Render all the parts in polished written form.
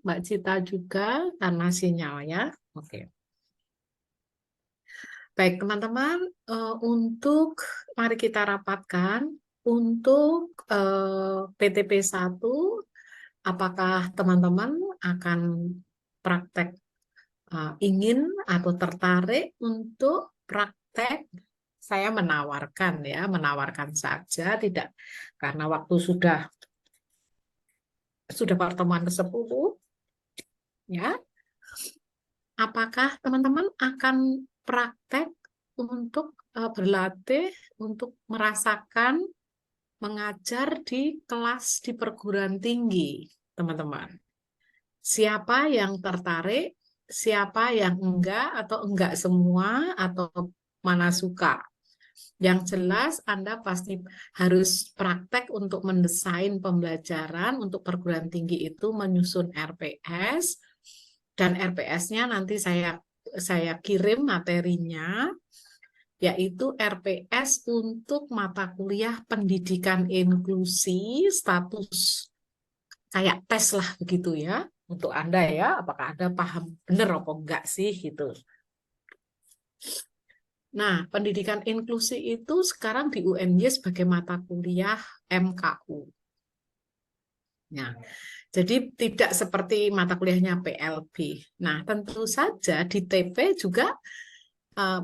Mbak Cita juga karena sinyalnya. Oke. Baik, teman-teman, untuk mari kita rapatkan untuk PTP 1, apakah teman-teman akan praktek ingin atau tertarik untuk praktek? Saya menawarkan ya, menawarkan saja, tidak karena waktu sudah pertemuan ke-10 ya. Apakah teman-teman akan praktek untuk berlatih untuk merasakan mengajar di kelas di perguruan tinggi, teman-teman? Siapa yang tertarik, siapa yang enggak, atau enggak semua, atau mana suka? Yang jelas Anda pasti harus praktek untuk mendesain pembelajaran untuk perguruan tinggi itu menyusun RPS, dan RPS-nya nanti saya kirim materinya, yaitu RPS untuk mata kuliah pendidikan inklusi, status kayak tes lah begitu ya, untuk Anda ya, apakah Anda paham benar apa enggak sih gitu. Nah, pendidikan inklusi itu sekarang di UNY sebagai mata kuliah MKU. Nah, jadi tidak seperti mata kuliahnya PLB. Nah, tentu saja di TP juga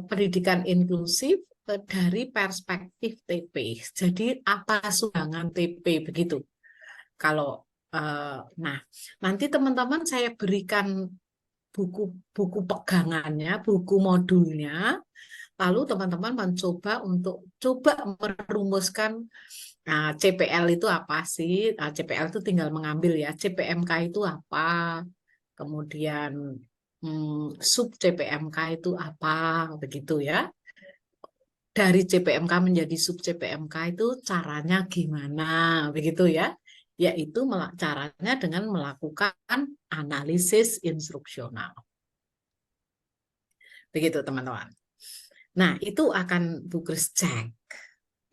pendidikan inklusif dari perspektif TP. Jadi apa sumbangan TP begitu? Kalau nah, nanti teman-teman saya berikan buku pegangannya, buku modulnya. Lalu teman-teman mencoba untuk coba merumuskan CPL itu apa sih? CPL itu tinggal mengambil ya. CPMK itu apa? Kemudian sub CPMK itu apa? Begitu ya. Dari CPMK menjadi sub CPMK itu caranya gimana? Begitu ya. Yaitu caranya dengan melakukan analisis instruksional. Begitu teman-teman. Nah, itu akan Bu Kris cek.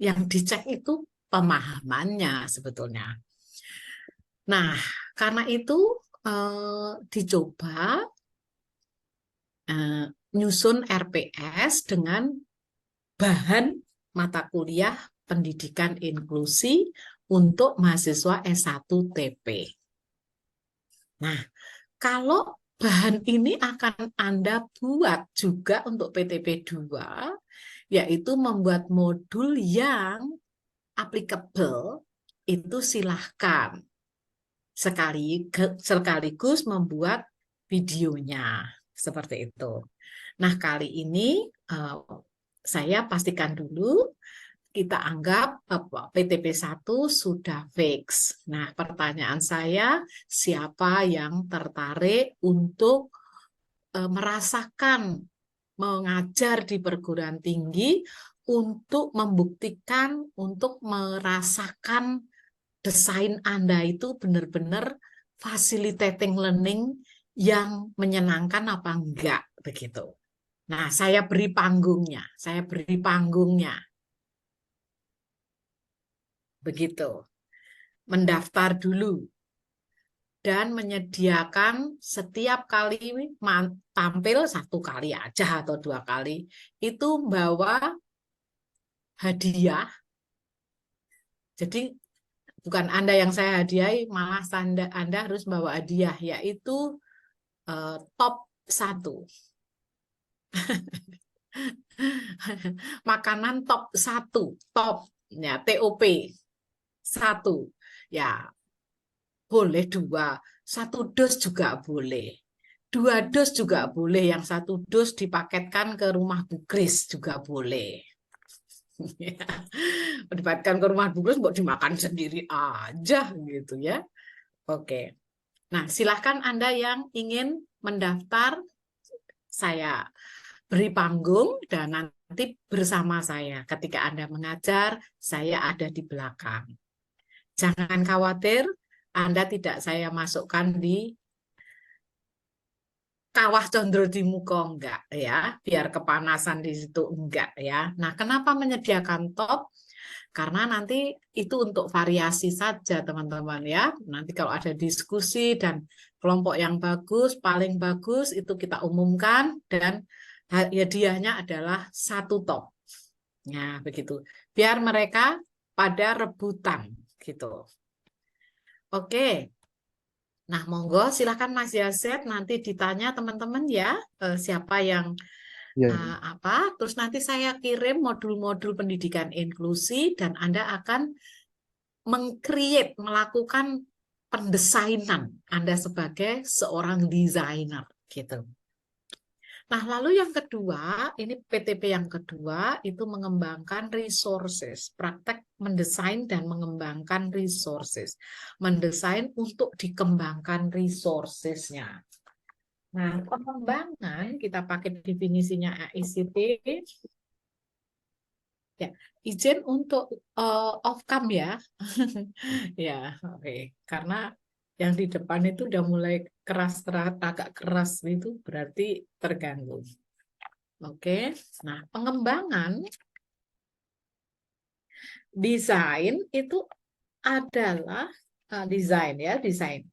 Yang dicek itu pemahamannya sebetulnya. Nah, karena itu dicoba nyusun RPS dengan bahan mata kuliah pendidikan inklusi untuk mahasiswa S1 TP. Nah, kalau bahan ini akan Anda buat juga untuk PTP 2, yaitu membuat modul yang applicable, itu silahkan. Sekaligus membuat videonya. Seperti itu. Nah, kali ini saya pastikan dulu, kita anggap PTP 1 sudah fix. Nah, pertanyaan saya, siapa yang tertarik untuk merasakan mengajar di perguruan tinggi untuk membuktikan, untuk merasakan desain Anda itu benar-benar facilitating learning yang menyenangkan apa enggak begitu. Nah, saya beri panggungnya. Begitu. Mendaftar dulu dan menyediakan setiap kali tampil 1 kali aja atau 2 kali itu bawa hadiah. Jadi bukan Anda yang saya hadiahi, malah Anda harus bawa hadiah, yaitu top 1. Makanan top 1, top ya, TOP 1. Ya, boleh 2, 1 dos juga boleh. 2 dos juga boleh, yang 1 dos dipaketkan ke rumah Bu Kris juga boleh. Dipaketkan ke rumah Bu Kris, mau dimakan sendiri aja gitu ya. Oke. Nah, silahkan Anda yang ingin mendaftar, saya beri panggung dan nanti bersama saya. Ketika Anda mengajar, saya ada di belakang. Jangan khawatir, Anda tidak saya masukkan di kawah Condro di Muko, enggak ya, biar kepanasan di situ enggak ya. Nah, kenapa menyediakan top? Karena nanti itu untuk variasi saja teman-teman ya. Nanti kalau ada diskusi dan kelompok yang bagus, paling bagus itu kita umumkan dan hadiahnya adalah 1 top. Nah, begitu. Biar mereka pada rebutan gitu. Oke. Nah, monggo silakan Mas Yazid nanti ditanya teman-teman ya, siapa yang Ya, apa. Terus nanti saya kirim modul-modul pendidikan inklusi dan Anda akan melakukan pendesainan Anda sebagai seorang desainer gitu. Nah, lalu yang kedua, ini PTP yang kedua itu mengembangkan resources, praktek mendesain dan mengembangkan resources. Mendesain untuk dikembangkan resourcesnya. Nah, pengembangan kita pakai definisinya AICT, ya, izin untuk off-cam ya. Ya, oke. Karena yang di depan itu udah mulai keras-keras, agak keras itu berarti terganggu. Oke, nah pengembangan desain itu adalah desain ya, desain.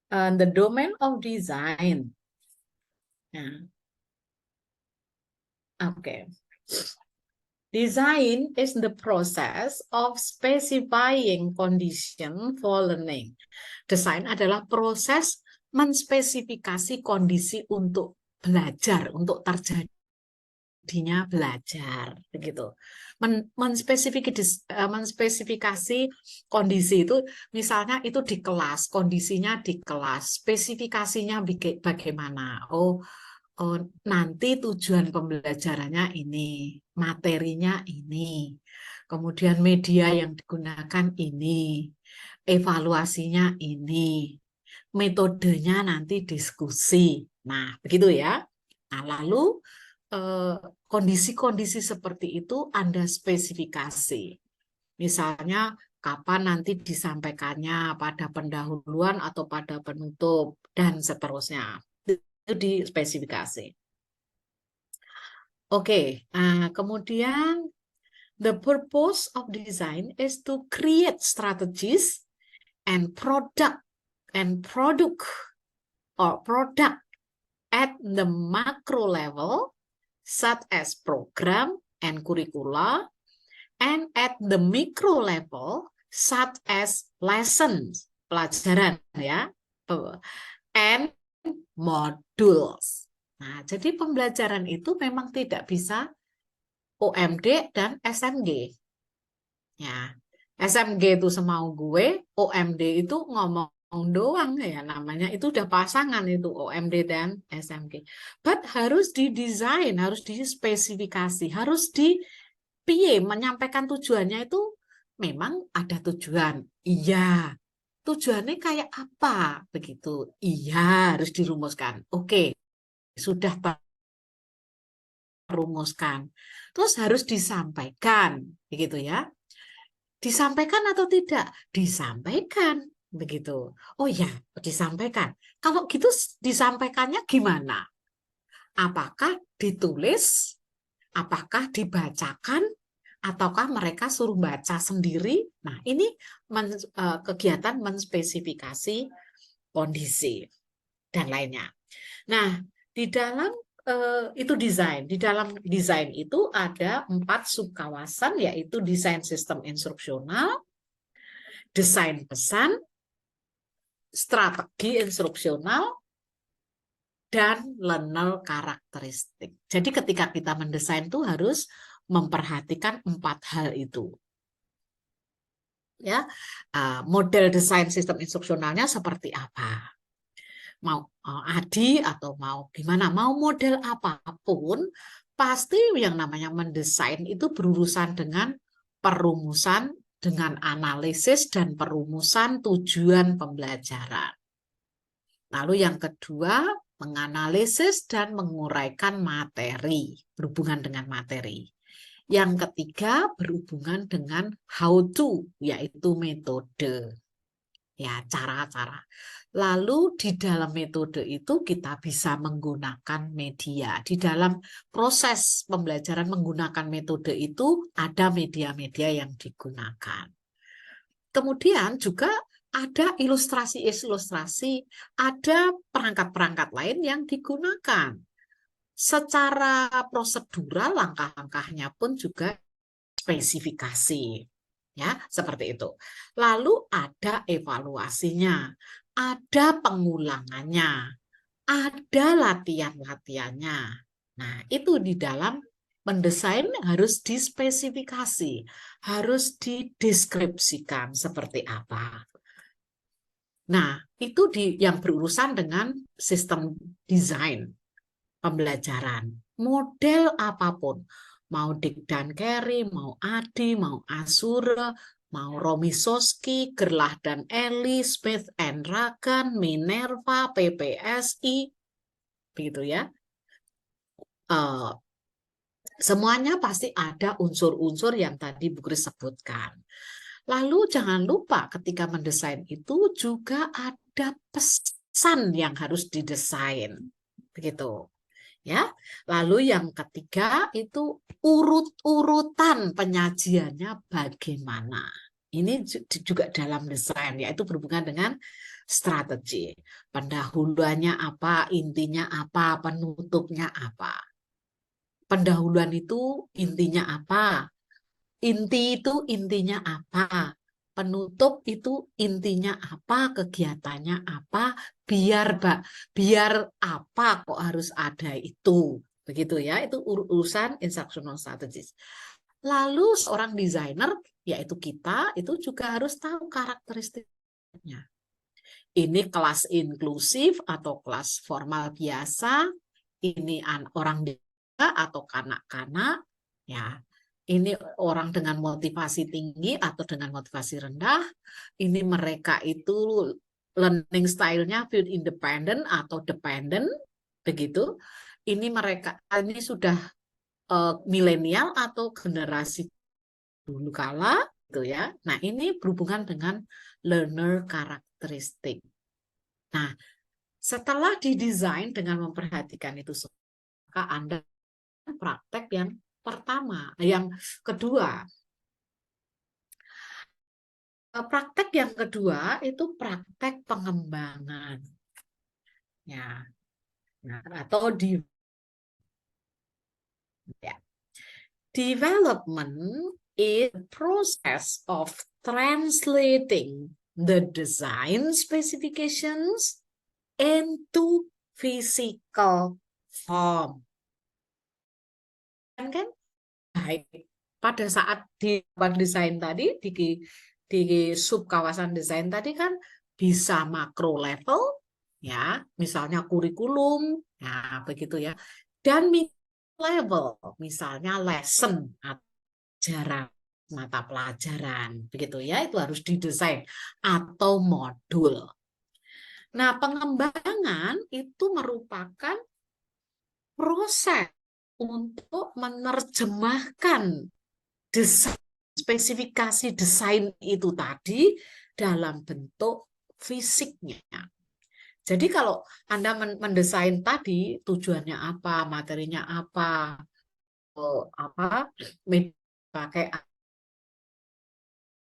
The domain of design. Nah, oke. Design is the process of specifying condition for learning. Desain adalah proses menspesifikasi kondisi untuk belajar, untuk terjadinya belajar, begitu. Menspesifikasi kondisi itu, misalnya itu di kelas, kondisinya di kelas, spesifikasinya bagaimana? Oh, nanti tujuan pembelajarannya ini, materinya ini, kemudian media yang digunakan ini, evaluasinya ini, metodenya nanti diskusi. Nah, begitu ya. Nah, lalu kondisi-kondisi seperti itu Anda spesifikasi. Misalnya, kapan nanti disampaikannya, pada pendahuluan atau pada penutup, dan seterusnya. Itu dispesifikasi. Oke, kemudian the purpose of design is to create strategies and product at the macro level, such as program and curricula, and at the micro level, such as lessons, pelajaran ya, and modules. Nah, jadi pembelajaran itu memang tidak bisa OMD dan SMG. Ya, SMG itu semau gue, OMD itu ngomong doang ya namanya. Itu udah pasangan itu OMD dan SMG. But harus didesain, harus dispesifikasi, harus menyampaikan tujuannya itu memang ada tujuan. Iya. Tujuannya kayak apa? Begitu. Iya, harus dirumuskan. Oke, sudah rumuskan. Terus harus disampaikan, begitu ya. Disampaikan atau tidak? Disampaikan, begitu. Oh ya, disampaikan. Kalau gitu disampaikannya gimana? Apakah ditulis? Apakah dibacakan? Ataukah mereka suruh baca sendiri? Nah, ini kegiatan menspesifikasi kondisi dan lainnya. Nah, di dalam itu desain. Di dalam desain itu ada 4 subkawasan, yaitu desain sistem instruksional, desain pesan, strategi instruksional, dan learner karakteristik. Jadi ketika kita mendesain itu harus memperhatikan 4 hal itu. Ya, model desain sistem instruksionalnya seperti apa? Mau ADI atau mau gimana, mau model apapun, pasti yang namanya mendesain itu berurusan dengan perumusan, dengan analisis dan perumusan tujuan pembelajaran. Lalu yang kedua, menganalisis dan menguraikan materi, berhubungan dengan materi. Yang ketiga, berhubungan dengan how to, yaitu metode. ya cara-cara. Lalu di dalam metode itu kita bisa menggunakan media. Di dalam proses pembelajaran menggunakan metode itu ada media-media yang digunakan. Kemudian juga ada ilustrasi-ilustrasi, ada perangkat-perangkat lain yang digunakan. Secara prosedural langkah-langkahnya pun juga spesifikasi. Ya, seperti itu. Lalu ada evaluasinya, ada pengulangannya, ada latihan-latihannya. Nah, itu di dalam mendesain harus dispesifikasi, harus dideskripsikan seperti apa. Nah, itu yang berurusan dengan sistem desain pembelajaran. Model apapun, mau Dick dan Carey, mau Adi, mau Azure, mau Romy Soski, Gerlach dan Ellie, Smith and Ragan, Minerva, PPSI, begitu ya. Semuanya pasti ada unsur-unsur yang tadi Bu Kris sebutkan. Lalu jangan lupa ketika mendesain itu juga ada pesan yang harus didesain. Begitu. Ya. Lalu yang ketiga itu urut-urutan penyajiannya bagaimana. Ini juga dalam desain, yaitu berhubungan dengan strategi. Pendahuluannya apa, intinya apa, penutupnya apa. Pendahuluan itu intinya apa? Inti itu intinya apa? Penutup itu intinya apa? Kegiatannya apa? Biar apa kok harus ada itu? Begitu ya, itu urusan instructional strategist. Lalu seorang desainer, yaitu kita, itu juga harus tahu karakteristiknya. Ini kelas inklusif atau kelas formal biasa, ini orang dewasa atau kanak-kanak, ya. Ini orang dengan motivasi tinggi atau dengan motivasi rendah. Ini mereka itu learning style-nya field independent atau dependent, begitu. Ini mereka ini sudah milenial atau generasi dulu kala, gitu ya. Nah, ini berhubungan dengan learner karakteristik. Nah, setelah didesain dengan memperhatikan itu, maka Anda praktek yang pertama, yang kedua. Praktek yang kedua itu praktek pengembangan. Ya. Nah, atau ya. Development is the process of translating the design specifications into physical form. Kan? Baik. Pada saat di desain tadi, di sub kawasan desain tadi kan bisa makro level, ya, misalnya kurikulum, ya begitu ya, dan micro level, misalnya lesson atau pelajaran, mata pelajaran, begitu ya, itu harus didesain atau modul. Nah, pengembangan itu merupakan proses untuk menerjemahkan desain, spesifikasi desain itu tadi dalam bentuk fisiknya. Jadi kalau Anda mendesain tadi tujuannya apa, materinya apa, pakai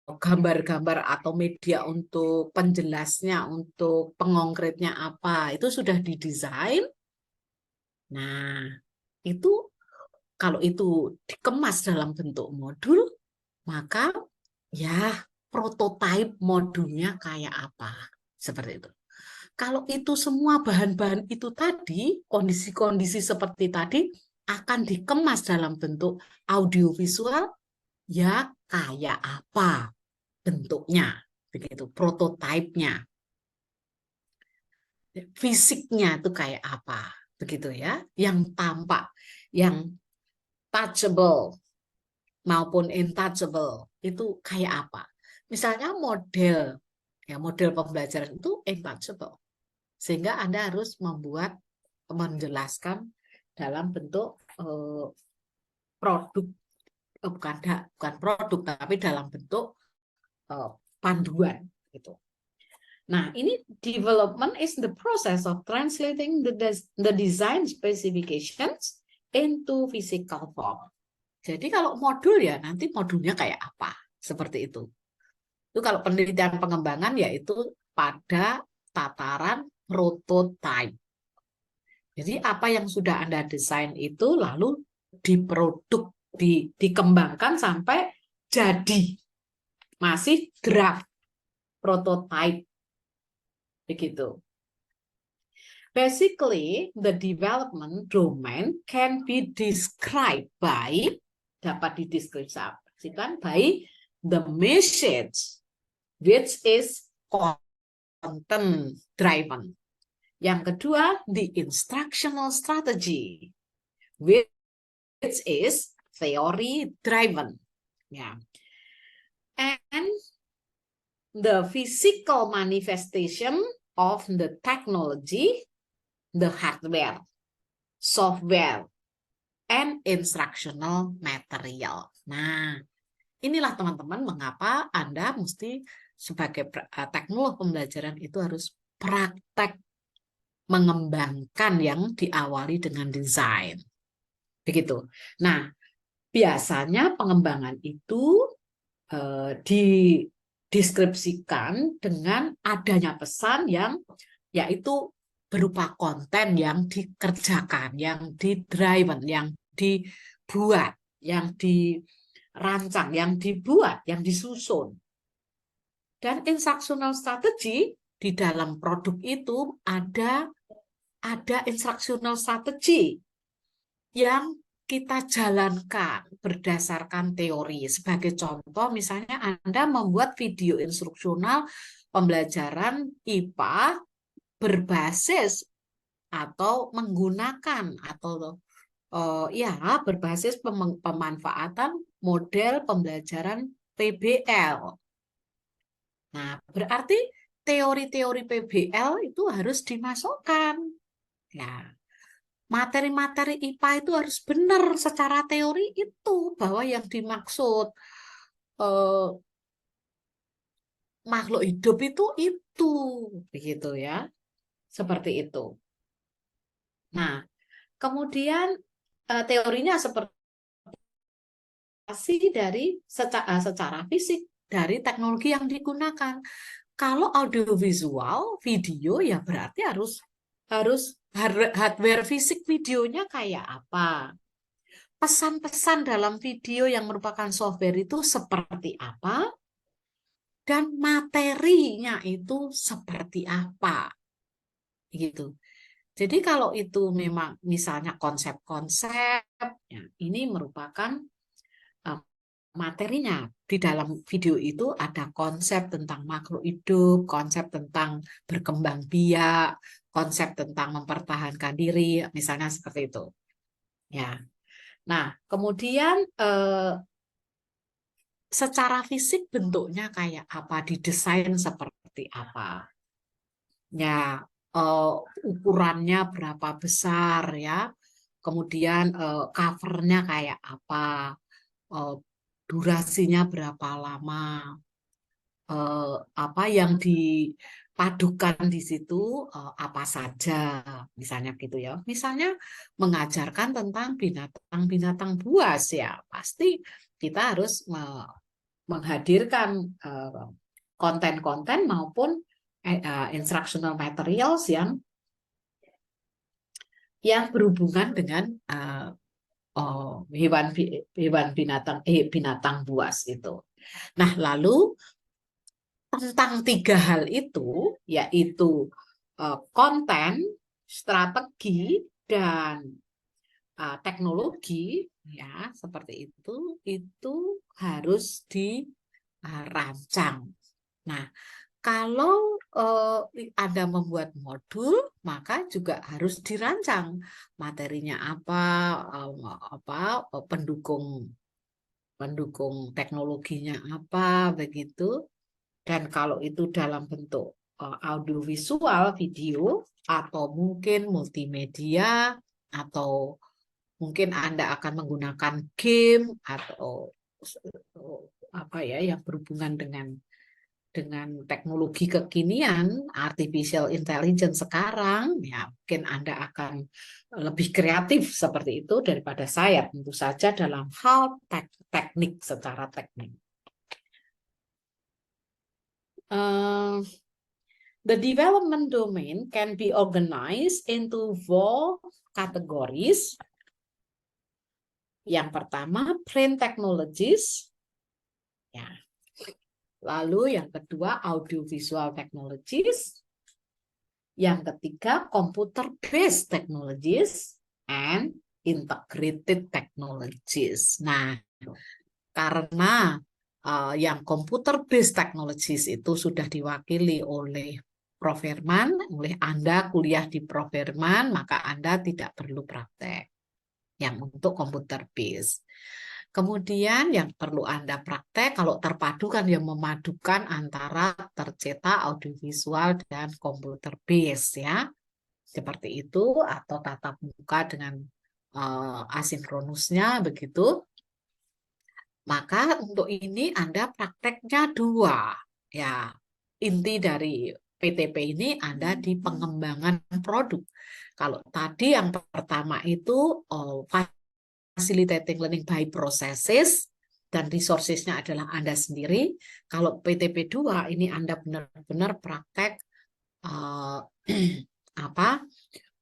gambar-gambar atau media untuk penjelasnya, untuk pengongkretnya apa, itu sudah didesain. Nah, itu kalau itu dikemas dalam bentuk modul, maka ya prototipe modulnya kayak apa. Seperti itu. Kalau itu semua bahan-bahan itu tadi, kondisi-kondisi seperti tadi, akan dikemas dalam bentuk audiovisual, ya kayak apa bentuknya, begitu, prototipenya, fisiknya itu kayak apa, begitu ya, yang tampak, yang touchable maupun intouchable itu kayak apa. Misalnya model, ya model pembelajaran itu intouchable, sehingga Anda harus menjelaskan dalam bentuk produk, bukan produk, tapi dalam bentuk panduan gitu. Nah, ini development is the process of translating the design specifications into physical form. Jadi kalau modul ya nanti modulnya kayak apa? Seperti itu. Itu kalau penelitian pengembangan yaitu pada tataran prototype. Jadi apa yang sudah Anda desain itu lalu diproduk, dikembangkan sampai jadi. Masih draft, prototype. Begitu. Basically, the development domain can be described by, dapat dideskripsikan by the message, which is content driven. Yang kedua, the instructional strategy, which is theory driven. Ya. And the physical manifestation of the technology, the hardware, software, and instructional material. Nah, inilah teman-teman mengapa Anda mesti sebagai teknolog pembelajaran itu harus praktek mengembangkan yang diawali dengan desain. Begitu. Nah, biasanya pengembangan itu dideskripsikan dengan adanya pesan yang yaitu berupa konten yang dikerjakan, yang di-driven, yang dibuat, yang dirancang, yang dibuat, yang disusun. Dan instructional strategy di dalam produk itu ada instructional strategy yang kita jalankan berdasarkan teori. Sebagai contoh, misalnya Anda membuat video instruksional pembelajaran IPA berbasis atau menggunakan atau ya berbasis pemanfaatan model pembelajaran PBL. Nah, berarti teori-teori PBL itu harus dimasukkan. Ya, materi-materi IPA itu harus benar secara teori itu bahwa yang dimaksud makhluk hidup itu begitu ya, seperti itu. Nah, kemudian teorinya seperti dari secara fisik dari teknologi yang digunakan. Kalau audiovisual video ya berarti harus hardware fisik videonya kayak apa. Pesan-pesan dalam video yang merupakan software itu seperti apa, dan materinya itu seperti apa. Gitu. Jadi kalau itu memang misalnya konsep-konsep, ya, ini merupakan materinya. Di dalam video itu ada konsep tentang makhluk hidup, konsep tentang berkembang biak, konsep tentang mempertahankan diri, misalnya seperti itu. Ya. Nah, kemudian secara fisik bentuknya kayak apa, didesain seperti apa. Ya, ukurannya berapa besar ya. Kemudian covernya kayak apa, durasinya berapa lama, apa yang dipadukan di situ apa saja, misalnya gitu ya. Misalnya mengajarkan tentang binatang-binatang buas ya, pasti kita harus menghadirkan konten-konten maupun instructional materials yang berhubungan dengan hewan binatang buas itu. Nah, lalu tentang 3 hal itu, yaitu konten, strategi, dan teknologi, ya seperti itu harus dirancang. Nah, kalau Anda membuat modul, maka juga harus dirancang materinya pendukung teknologinya apa, begitu. Dan kalau itu dalam bentuk audiovisual, video, atau mungkin multimedia, atau mungkin Anda akan menggunakan game atau apa ya yang berhubungan dengan dengan teknologi kekinian, artificial intelligence sekarang, ya mungkin Anda akan lebih kreatif seperti itu daripada saya, tentu saja dalam hal teknik, secara teknik. The development domain can be organized into 4 categories. Yang pertama, print technologies. Ya. Lalu yang kedua, audiovisual technologies. Yang ketiga, computer-based technologies and integrated technologies. Nah, karena yang computer-based technologies itu sudah diwakili oleh Prof. Herman, oleh Anda kuliah di Prof. Herman, maka Anda tidak perlu praktek yang untuk computer-based. Kemudian yang perlu Anda praktek, kalau terpadu kan yang memadukan antara tercetak, audiovisual, dan computer base ya. Seperti itu, atau tatap muka dengan asinkronusnya begitu. Maka untuk ini Anda prakteknya 2. Ya, inti dari PTP ini Anda di pengembangan produk. Kalau tadi yang pertama itu facilitating learning by processes dan resourcesnya adalah Anda sendiri. Kalau PTP 2 ini Anda benar-benar praktek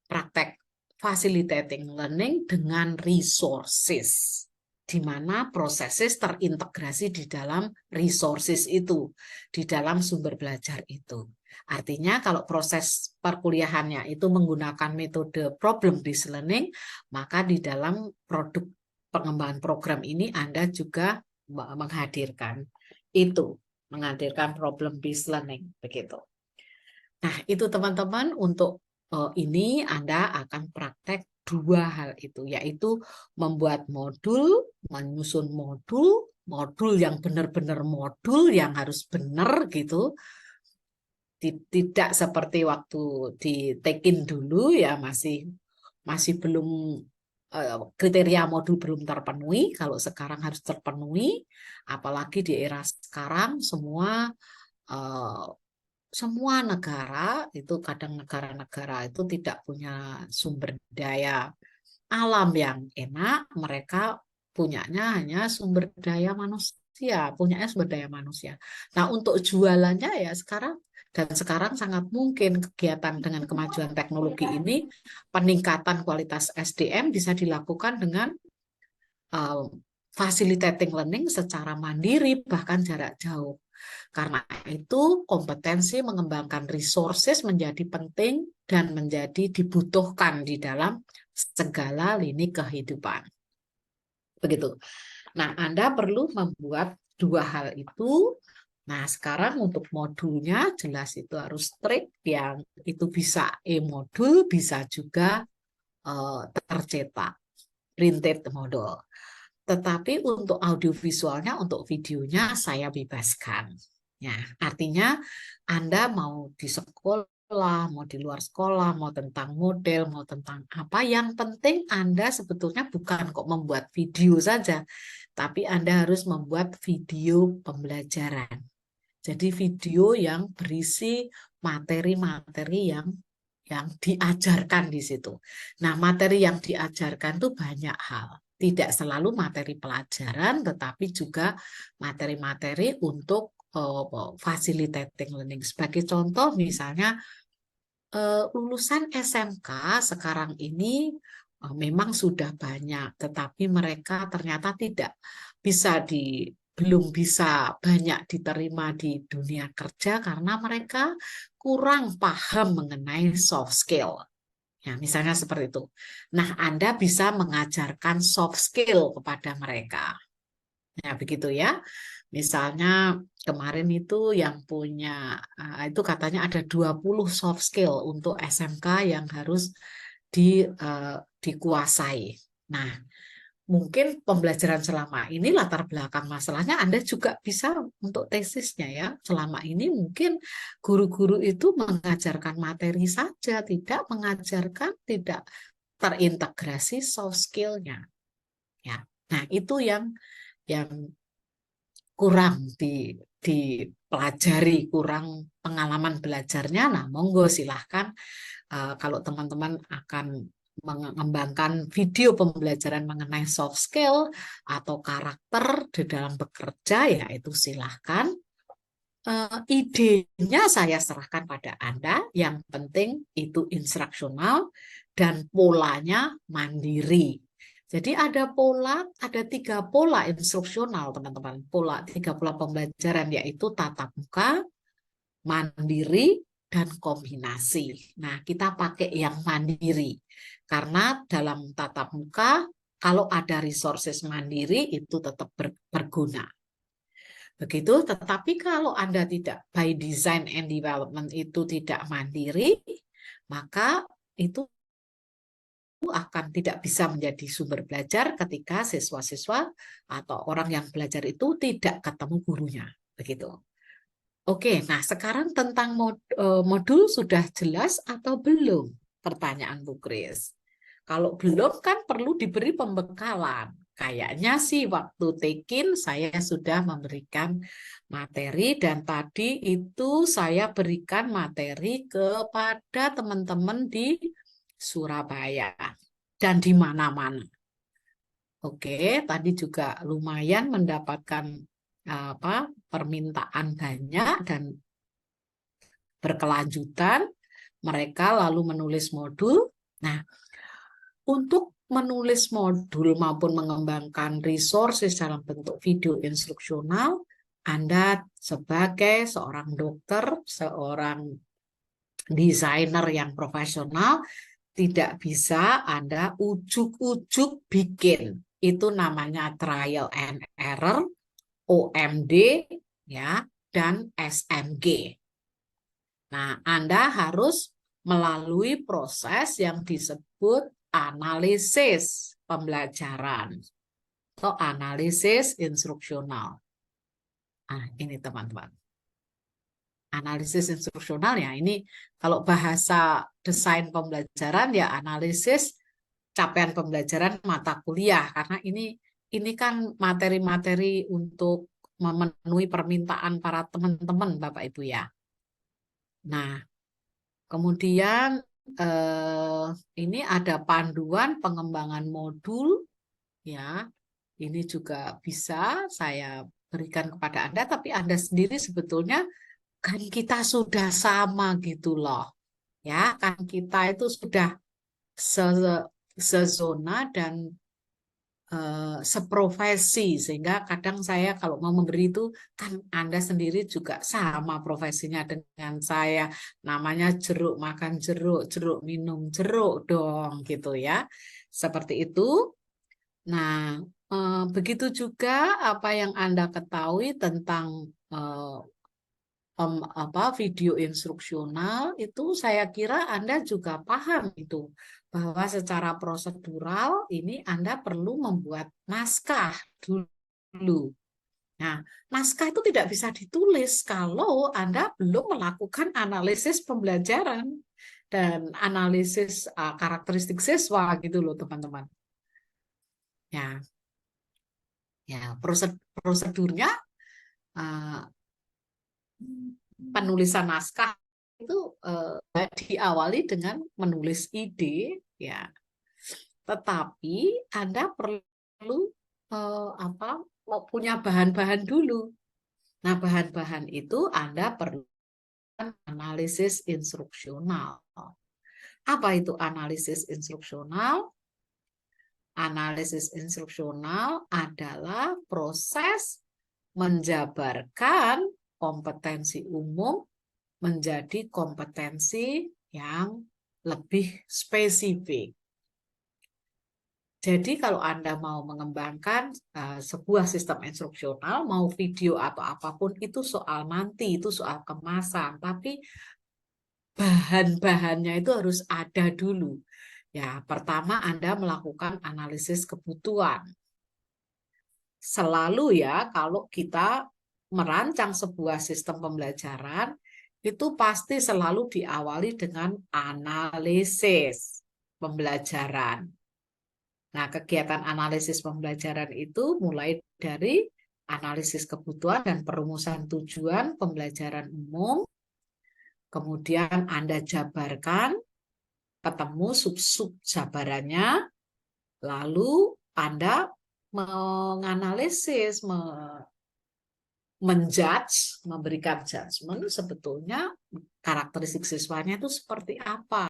praktek facilitating learning dengan resources, di mana processes terintegrasi di dalam resources itu, di dalam sumber belajar itu. Artinya kalau proses perkuliahannya itu menggunakan metode problem-based learning, maka di dalam produk pengembangan program ini Anda juga menghadirkan itu, menghadirkan problem-based learning, begitu. Nah, itu teman-teman untuk ini Anda akan praktek 2 hal itu, yaitu membuat modul, menyusun modul yang benar-benar modul yang harus benar gitu. Tidak seperti waktu di Tekin dulu ya masih belum kriteria modul belum terpenuhi. Kalau sekarang harus terpenuhi, apalagi di era sekarang semua negara itu kadang negara-negara itu tidak punya sumber daya alam yang enak, mereka punyanya hanya sumber daya manusia, punyanya sumber daya manusia. Nah, untuk jualannya ya sekarang sangat mungkin kegiatan dengan kemajuan teknologi ini, peningkatan kualitas SDM bisa dilakukan dengan facilitating learning secara mandiri, bahkan jarak jauh. Karena itu kompetensi mengembangkan resources menjadi penting dan menjadi dibutuhkan di dalam segala lini kehidupan. Begitu. Nah, Anda perlu membuat 2 hal itu. Nah, sekarang untuk modulnya jelas itu harus strict, yang itu bisa e-modul, bisa juga tercetak, printed model. Tetapi untuk audiovisualnya, untuk videonya saya bebaskan. Ya, artinya Anda mau di sekolah, mau di luar sekolah, mau tentang model, mau tentang apa, yang penting Anda sebetulnya bukan kok membuat video saja, tapi Anda harus membuat video pembelajaran. Jadi video yang berisi materi-materi yang diajarkan di situ. Nah, materi yang diajarkan itu banyak hal. Tidak selalu materi pelajaran, tetapi juga materi-materi untuk facilitating learning. Sebagai contoh, misalnya lulusan SMK sekarang ini memang sudah banyak, tetapi mereka ternyata belum bisa banyak diterima di dunia kerja karena mereka kurang paham mengenai soft skill. Ya, misalnya seperti itu. Nah, Anda bisa mengajarkan soft skill kepada mereka. Ya, begitu ya. Misalnya kemarin itu yang punya, itu katanya ada 20 soft skill untuk SMK yang harus dikuasai. Nah, mungkin pembelajaran selama ini latar belakang masalahnya Anda juga bisa untuk tesisnya ya. Selama ini mungkin guru-guru itu mengajarkan materi saja, tidak terintegrasi soft skill-nya. Ya. Nah, itu yang kurang dipelajari, kurang pengalaman belajarnya, nah monggo silahkan kalau teman-teman akan mengembangkan video pembelajaran mengenai soft skill atau karakter di dalam bekerja, ya itu silahkan. Idenya saya serahkan pada Anda, yang penting itu instruksional dan polanya mandiri. Jadi ada 3 pola instruksional, teman-teman. Tiga pola pembelajaran, yaitu tatap muka, mandiri, dan kombinasi. Nah, kita pakai yang mandiri. Karena dalam tatap muka, kalau ada resources mandiri, itu tetap berguna. Begitu, tetapi kalau Anda tidak by design and development itu tidak mandiri, maka itu akan tidak bisa menjadi sumber belajar ketika siswa-siswa atau orang yang belajar itu tidak ketemu gurunya. Begitu. Oke, nah sekarang tentang modul sudah jelas atau belum? Pertanyaan Bu Kris. Kalau belum kan perlu diberi pembekalan. Kayaknya sih waktu take-in saya sudah memberikan materi, dan tadi itu saya berikan materi kepada teman-teman di Surabaya dan di mana-mana. Oke, tadi juga lumayan mendapatkan permintaan banyak dan berkelanjutan. Mereka lalu menulis modul. Nah, untuk menulis modul maupun mengembangkan resources dalam bentuk video instruksional, Anda sebagai seorang dokter, seorang desainer yang profesional, tidak bisa Anda ujuk-ujuk bikin. Itu namanya trial and error, OMD, ya, dan SMG. Nah, Anda harus melalui proses yang disebut analisis pembelajaran atau analisis instruksional. Nah, ini teman-teman. Analisis instruksional, ya ini kalau bahasa desain pembelajaran, ya analisis capaian pembelajaran mata kuliah, karena ini kan materi-materi untuk memenuhi permintaan para teman-teman Bapak Ibu ya. Nah, kemudian ini ada panduan pengembangan modul, ya. Ini juga bisa saya berikan kepada Anda, tapi Anda sendiri sebetulnya kan kita sudah sama gitu loh. Ya, kan kita itu sudah sezona dan seprofesi, sehingga kadang saya kalau mau memberi itu kan Anda sendiri juga sama profesinya dengan saya, namanya jeruk makan jeruk, jeruk minum jeruk dong gitu ya, seperti itu. Nah, begitu juga apa yang Anda ketahui tentang video instruksional, itu saya kira Anda juga paham itu, bahwa secara prosedural ini Anda perlu membuat naskah dulu. Nah, naskah itu tidak bisa ditulis kalau Anda belum melakukan analisis pembelajaran dan analisis karakteristik siswa gitu loh teman-teman. Ya, ya prosedurnya penulisan naskah itu diawali dengan menulis ide, ya. Tetapi Anda perlu punya bahan-bahan dulu. Nah, bahan-bahan itu Anda perlu analisis instruksional. Apa itu analisis instruksional? Analisis instruksional adalah proses menjabarkan kompetensi umum menjadi kompetensi yang lebih spesifik. Jadi kalau Anda mau mengembangkan sebuah sistem instruksional, mau video atau apapun, itu soal nanti, itu soal kemasan. Tapi bahan-bahannya itu harus ada dulu. Ya, pertama Anda melakukan analisis kebutuhan. Selalu ya, kalau kita merancang sebuah sistem pembelajaran, itu pasti selalu diawali dengan analisis pembelajaran. Nah, kegiatan analisis pembelajaran itu mulai dari analisis kebutuhan dan perumusan tujuan pembelajaran umum. Kemudian Anda jabarkan, ketemu sub-sub jabarannya, lalu Anda menganalisis, menjudge, memberikan judgement sebetulnya karakteristik siswanya itu seperti apa.